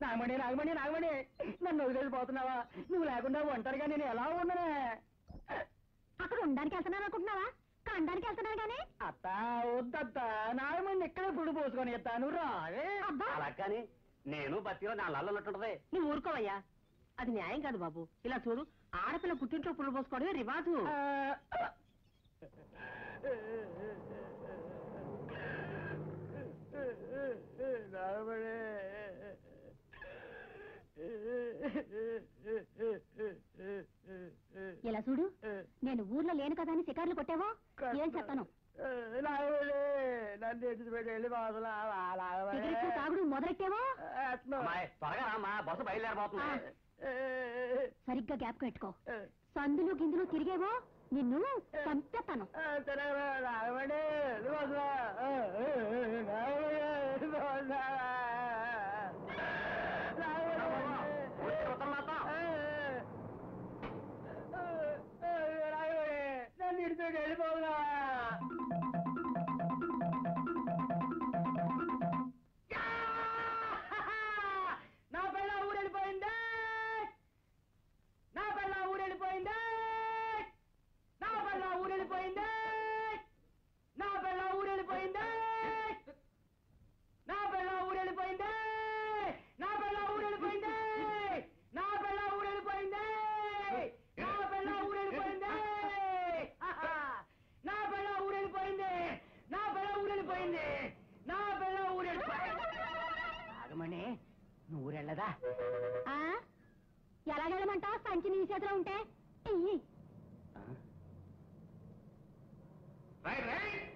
నాగమణి నాగమణి నాగమణి నన్ను వదిలేసిపోతున్నావా? నువ్వు లేకుండా ఒంటరిగా నేను ఎలా ఉండనే? అక్కడ ఉండడానికి వెళ్తున్నాను అనుకుంటున్నావా? కండానికి వెళ్తున్నాను కానీ. అత్త వద్దత్త, నాగమణి ఇక్కడే పుడు పోసుకొని ఇస్తాను రావే. అలా కానీ నేను బతిలో నా లల్లన్నట్టుంటది. నువ్వు ఊరుకోవయ్యా, అది న్యాయం కాదు బాబు. ఇలా చూడు, ఆడపిల్ల పుట్టింట్లో పుల్ల పోసుకోవడమే రివాజు. ఇలా చూడు, నేను ఊర్లో లేను కదా అని శికార్లు కొట్టావో ఏం చెప్తాను. సిగరెట్లు తాగుడు మొదలెట్టావో త్వరగా రామ్మా, బస్సు బయలుదేరబోతున్నా. సరిగ్గా గ్యాప్ పెట్టుకో. సందులు గిందులు తిరిగేవో నిన్ను చంపేస్తాను. నన్ను ఇడితో వెళ్ళిపోవునా? నా పిల్ల ఊరెళ్ళిపోయిందే, నా పిల్ల ఊరెళ్ళిపోయిందే, నా పిల్ల ఊరెళ్ళిపోయిందే, నా పిల్ల ఊరెళ్ళిపోయిందే, నా పిల్ల ఊరెళ్ళిపోయిందే, నా పిల్ల ఊరెళ్ళిపోయిందే, నా పిల్ల ఊరెళ్ళిపోయిందే, నా పిల్ల ఊరెళ్ళిపోయిందే, నా పిల్ల ఊరెళ్ళిపోయింది, నా పిల్ల ఊరెళ్ళిపోయింది, నా పిల్ల ఊరెళ్ళిపోయింది. ఆగమని నువ్వు ఊరెళ్ళదా? ఎలాగెళ్ళమంటావు? సంచి నీ చేతిలో ఉంటే రైట్ రైట్